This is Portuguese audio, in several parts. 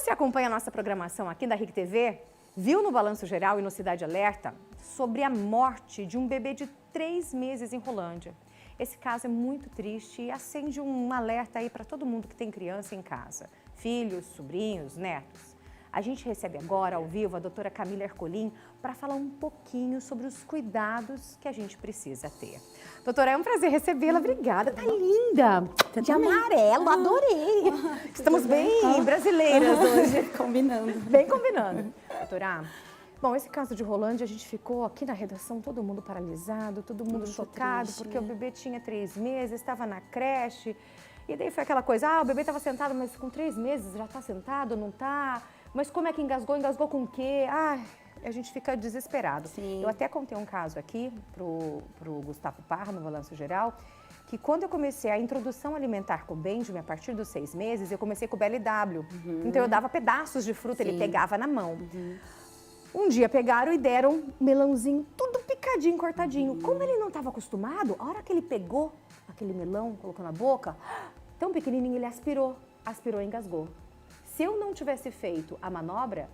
você acompanha a nossa programação aqui da RIC TV, viu no Balanço Geral e no Cidade Alerta sobre a morte de um bebê de 3 meses em Rolândia. Esse caso é muito triste e acende um alerta aí para todo mundo que tem criança em casa, filhos, sobrinhos, netos. A gente recebe agora, ao vivo, a doutora Camila Ercolim para falar um pouquinho sobre os cuidados que a gente precisa ter. Doutora, é um prazer recebê-la. Obrigada. Tá linda. De amarelo, adorei. Estamos bem brasileiras hoje. Combinando. Bem combinando. Doutora, bom, esse caso de Rolândia, a gente ficou aqui na redação, todo mundo paralisado, todo mundo chocado, triste, porque né? o bebê tinha 3 meses, estava na creche. E daí foi aquela coisa, o bebê estava sentado, mas com 3 meses já está sentado, não está? Mas como é que engasgou? Engasgou com o quê? A gente fica desesperado. Sim. Eu até contei um caso aqui pro Gustavo Parra, no Balanço Geral, que quando eu comecei a introdução alimentar com o Benjamin, a partir dos 6 meses, eu comecei com o BLW. Então eu dava pedaços de fruta, ele pegava na mão. Um dia pegaram e deram melãozinho, tudo picadinho, cortadinho. Como ele não estava acostumado, a hora que ele pegou aquele melão, colocou na boca, tão pequenininho, ele aspirou e engasgou. Se eu não tivesse feito a manobra,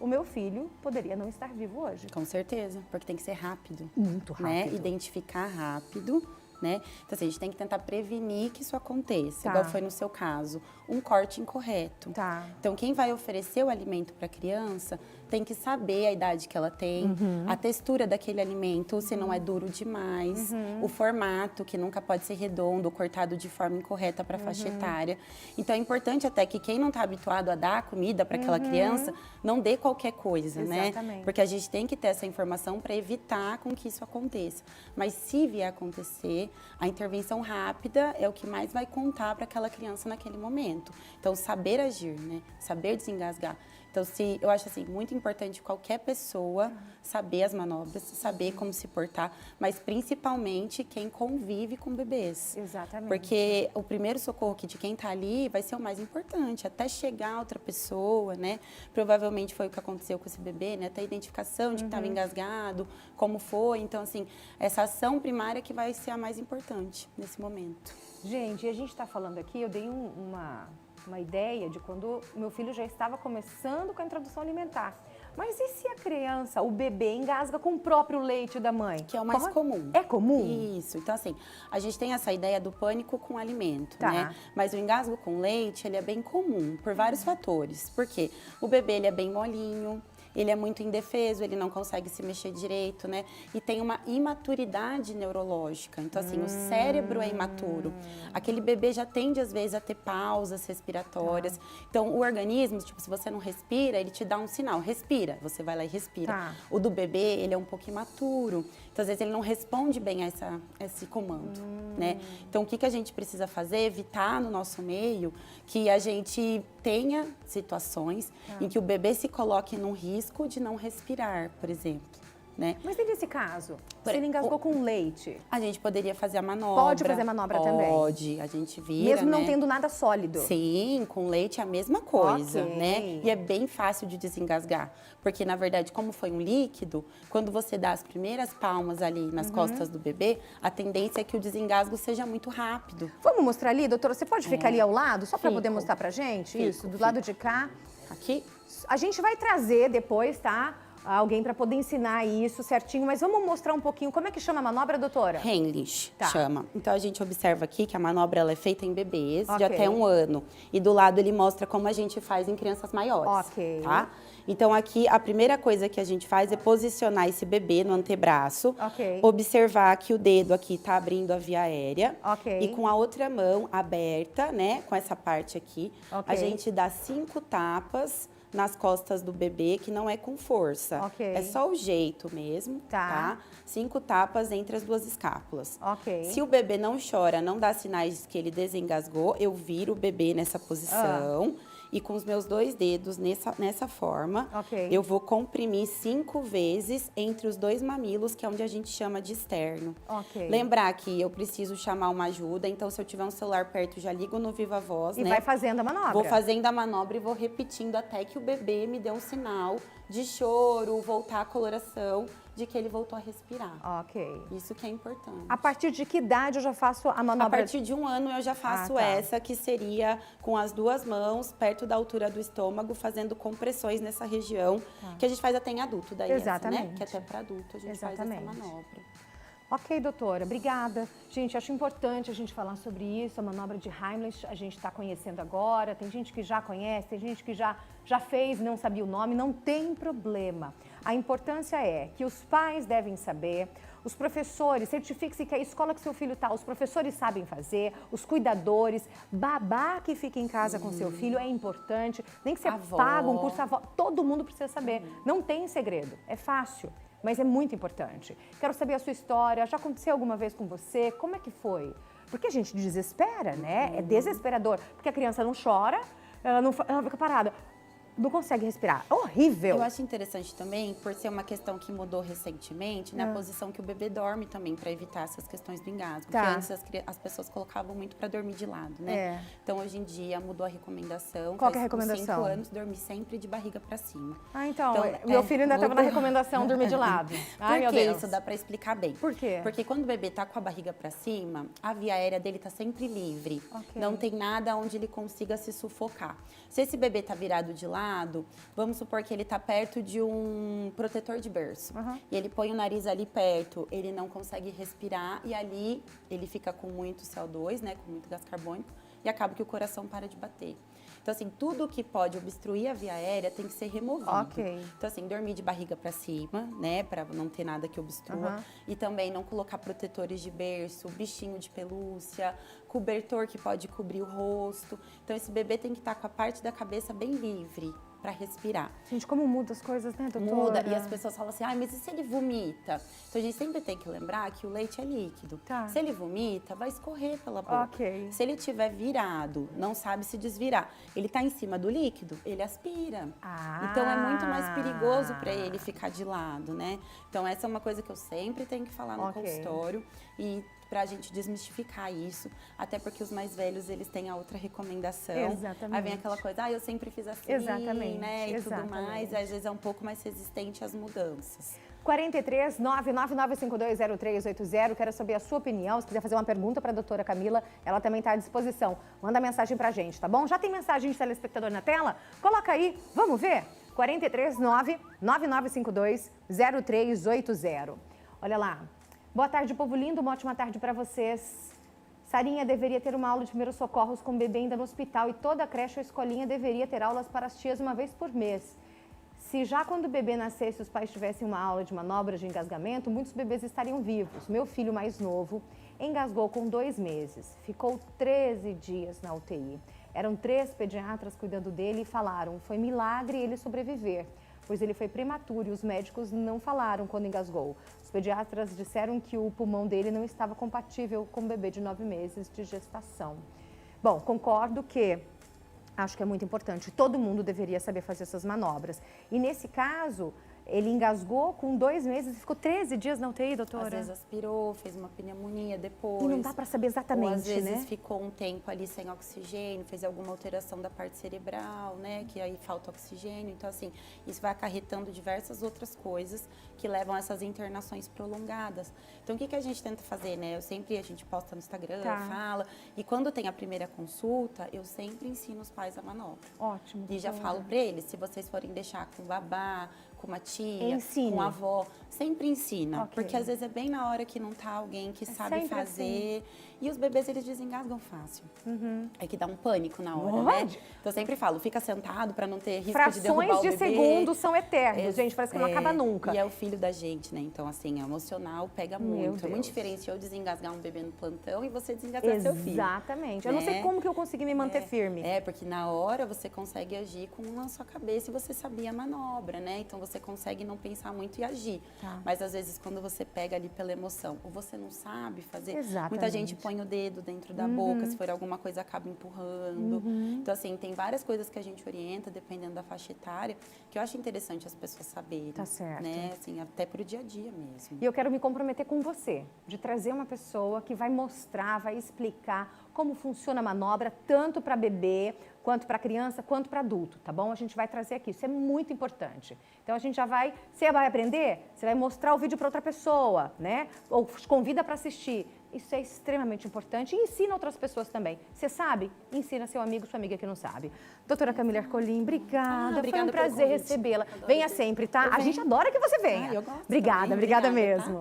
o meu filho poderia não estar vivo hoje. Com certeza, porque tem que ser rápido. Muito Né? rápido. Identificar rápido, né? Então, assim, a gente tem que tentar prevenir que isso aconteça, Tá. igual foi no seu caso, um corte incorreto. Tá. Então, quem vai oferecer o alimento para a criança tem que saber a idade que ela tem, a textura daquele alimento, se não é duro demais, o formato, que nunca pode ser redondo ou cortado de forma incorreta para a faixa etária. Então, é importante até que quem não está habituado a dar comida para aquela criança, não dê qualquer coisa, né? Exatamente. Porque a gente tem que ter essa informação para evitar com que isso aconteça. Mas se vier a acontecer, a intervenção rápida é o que mais vai contar para aquela criança naquele momento. Então, saber agir, né? Saber desengasgar. Então, eu acho assim, muito importante qualquer pessoa saber as manobras, saber como se portar, mas principalmente quem convive com bebês. Exatamente. Porque o primeiro socorro de quem está ali vai ser o mais importante, até chegar outra pessoa, né? Provavelmente foi o que aconteceu com esse bebê, né? Até a identificação de que estava engasgado, como foi. Então, assim, essa ação primária que vai ser a mais importante nesse momento. Gente, e a gente está falando aqui, eu dei uma ideia de quando meu filho já estava começando com a introdução alimentar. Mas e se a criança, o bebê, engasga com o próprio leite da mãe? Que é o mais comum. É comum? Isso. Então, assim, a gente tem essa ideia do pânico com alimento, Tá. né? Mas o engasgo com leite, ele é bem comum, por vários fatores. Porque o bebê, ele é bem molinho, ele é muito indefeso, ele não consegue se mexer direito, né? E tem uma imaturidade neurológica. Então, assim, o cérebro é imaturo. Aquele bebê já tende, às vezes, a ter pausas respiratórias. Então, o organismo, tipo, se você não respira, ele te dá um sinal. Respira. Você vai lá e respira. Tá. O do bebê, ele é um pouco imaturo. Então, às vezes, ele não responde bem a esse comando, né? Então, o que a gente precisa fazer? Evitar no nosso meio que a gente tenha situações em que o bebê se coloque num risco de não respirar, por exemplo, né? Mas e nesse caso, se ele engasgou com leite? A gente poderia fazer a manobra. Pode fazer manobra também? Pode, a gente vira, Mesmo não né? tendo nada sólido? Sim, com leite é a mesma coisa, Ok. né? E é bem fácil de desengasgar, porque na verdade, como foi um líquido, quando você dá as primeiras palmas ali nas costas do bebê, a tendência é que o desengasgo seja muito rápido. Vamos mostrar ali, doutora? Você pode ficar ali ao lado, só para poder Fico. mostrar pra gente? Fico, Isso, do lado de cá. Aqui, A gente vai trazer depois, tá? Alguém para poder ensinar isso certinho, mas vamos mostrar um pouquinho como é que chama a manobra, doutora? Heimlich Tá. chama. Então a gente observa aqui que a manobra ela é feita em bebês de Ok. até 1 ano. E do lado ele mostra como a gente faz em crianças maiores. Ok. Tá? Então aqui a primeira coisa que a gente faz é posicionar esse bebê no antebraço. Ok. Observar que o dedo aqui está abrindo a via aérea. Ok. E com a outra mão aberta, né? Com essa parte aqui, Ok. a gente dá 5 tapas nas costas do bebê, que não é com força. Ok. É só o jeito mesmo, Tá. tá? 5 tapas entre as 2 escápulas. Ok. Se o bebê não chora, não dá sinais que ele desengasgou, eu viro o bebê nessa posição. E com os meus 2 dedos nessa forma, Ok. eu vou comprimir 5 vezes entre os 2 mamilos, que é onde a gente chama de externo. Ok. Lembrar que eu preciso chamar uma ajuda, então se eu tiver um celular perto, já ligo no Viva Voz, E né? vai fazendo a manobra. Vou fazendo a manobra e vou repetindo até que o bebê me dê um sinal de choro, voltar a coloração, de que ele voltou a respirar. Ok. Isso que é importante. A partir de que idade eu já faço a manobra? A partir de 1 ano eu já faço tá. essa, que seria com as 2 mãos, perto da altura do estômago, fazendo compressões nessa região, que a gente faz até em adulto daí, Exatamente. essa, né? Que até para adulto a gente faz essa manobra. Ok, doutora, obrigada. Gente, acho importante a gente falar sobre isso, a manobra de Heimlich, a gente está conhecendo agora, tem gente que já conhece, tem gente que já fez, não sabia o nome, não tem problema. A importância é que os pais devem saber, os professores, certifique-se que a escola que seu filho está, os professores sabem fazer, os cuidadores, babá que fica em casa com seu filho é importante, nem que você paga um curso, avó, todo mundo precisa saber, não tem segredo, é fácil. Mas é muito importante. Quero saber a sua história. Já aconteceu alguma vez com você? Como é que foi? Porque a gente desespera, né? É desesperador. Porque a criança não chora, ela fica parada. Não consegue respirar. É horrível. Eu acho interessante também, por ser uma questão que mudou recentemente, na posição que o bebê dorme também, para evitar essas questões do engasgo. Tá. Porque antes as pessoas colocavam muito para dormir de lado, né? Então, hoje em dia, mudou a recomendação. Qual que é a recomendação? 5 anos, dormir sempre de barriga para cima. Ah, então meu filho ainda estava na recomendação dormir de lado. Ai, meu Por que Deus. isso? Dá para explicar bem. Por quê? Porque quando o bebê tá com a barriga para cima, a via aérea dele tá sempre livre. Ok. Não tem nada onde ele consiga se sufocar. Se esse bebê tá virado de lado, vamos supor que ele tá perto de um protetor de berço. E ele põe o nariz ali perto, ele não consegue respirar e ali ele fica com muito CO2, né, com muito gás carbônico, e acaba que o coração para de bater. Então, assim, tudo que pode obstruir a via aérea tem que ser removido. Ok. Então, assim, dormir de barriga para cima, né, para não ter nada que obstrua. E também não colocar protetores de berço, bichinho de pelúcia, cobertor que pode cobrir o rosto. Então, esse bebê tem que estar com a parte da cabeça bem livre para respirar. Gente, como muda as coisas, né, doutora? Muda, e as pessoas falam assim, mas e se ele vomita? Então, a gente sempre tem que lembrar que o leite é líquido. Tá. Se ele vomita, vai escorrer pela boca. Ok. Se ele estiver virado, não sabe se desvirar, ele está em cima do líquido, ele aspira. Então, é muito mais perigoso para ele ficar de lado, né? Então, essa é uma coisa que eu sempre tenho que falar no consultório e para a gente desmistificar isso, até porque os mais velhos, eles têm a outra recomendação. Exatamente. Aí vem aquela coisa, eu sempre fiz assim, né, e tudo mais, às vezes é um pouco mais resistente às mudanças. 43 999520380. Quero saber a sua opinião. Se quiser fazer uma pergunta para a doutora Camila, ela também está à disposição. Manda mensagem para a gente, tá bom? Já tem mensagem de telespectador na tela? Coloca aí, vamos ver? 43 999520380. Olha lá. Boa tarde, povo lindo. Uma ótima tarde para vocês. Sarinha deveria ter uma aula de primeiros socorros com o bebê ainda no hospital e toda a creche ou escolinha deveria ter aulas para as tias uma vez por mês. Se já quando o bebê nascesse os pais tivessem uma aula de manobras de engasgamento, muitos bebês estariam vivos. Meu filho mais novo engasgou com 2 meses. Ficou 13 dias na UTI. Eram 3 pediatras cuidando dele e falaram, foi milagre ele sobreviver, pois ele foi prematuro e os médicos não falaram quando engasgou. Os pediatras disseram que o pulmão dele não estava compatível com um bebê de 9 meses de gestação. Bom, concordo que acho que é muito importante. Todo mundo deveria saber fazer essas manobras. E nesse caso, ele engasgou com 2 meses e ficou 13 dias na UTI, doutora? Às vezes aspirou, fez uma pneumonia depois. E não dá para saber exatamente, ou às vezes né? ficou um tempo ali sem oxigênio, fez alguma alteração da parte cerebral, né? Que aí falta oxigênio. Então, assim, isso vai acarretando diversas outras coisas que levam a essas internações prolongadas. Então, o que a gente tenta fazer, né? A gente posta no Instagram, fala. E quando tem a primeira consulta, eu sempre ensino os pais a manobra. Ótimo. E já falo para eles, se vocês forem deixar com babá, com uma tia, Ensine. com a avó, sempre ensina. Porque às vezes é bem na hora que não tá alguém que sabe fazer. Assim. E os bebês, eles desengasgam fácil. É que dá um pânico na hora, né? Então eu sempre falo, fica sentado para não ter risco de derrubar o bebê. Frações de segundo são eternos, gente, parece que não acaba nunca. E é o filho da gente, né? Então, assim, emocional pega muito. É muito diferente eu desengasgar um bebê no plantão e você desengasgar seu filho. Exatamente. Eu não sei como que eu consegui me manter firme. Porque na hora você consegue agir com a sua cabeça e você sabia a manobra, né? Então você consegue não pensar muito e agir. Mas às vezes quando você pega ali pela emoção ou você não sabe fazer, muita gente põe põe o dedo dentro da boca, se for alguma coisa acaba empurrando. Então, assim, tem várias coisas que a gente orienta, dependendo da faixa etária, que eu acho interessante as pessoas saberem. Tá certo. Né? Assim, até pro dia a dia mesmo. E eu quero me comprometer com você, de trazer uma pessoa que vai mostrar, vai explicar como funciona a manobra, tanto para bebê, quanto para criança, quanto para adulto, tá bom? A gente vai trazer aqui, isso é muito importante. Então a gente já vai, você vai aprender, você vai mostrar o vídeo para outra pessoa, né? Ou convida para assistir. Isso é extremamente importante e ensina outras pessoas também. Você sabe? Ensina seu amigo, sua amiga que não sabe. Doutora Camila Ercolim, obrigada. Foi um prazer recebê-la. Venha sempre, tá? A gente adora que você venha. Eu gosto Obrigada, também. obrigada Obrigada, tá? mesmo.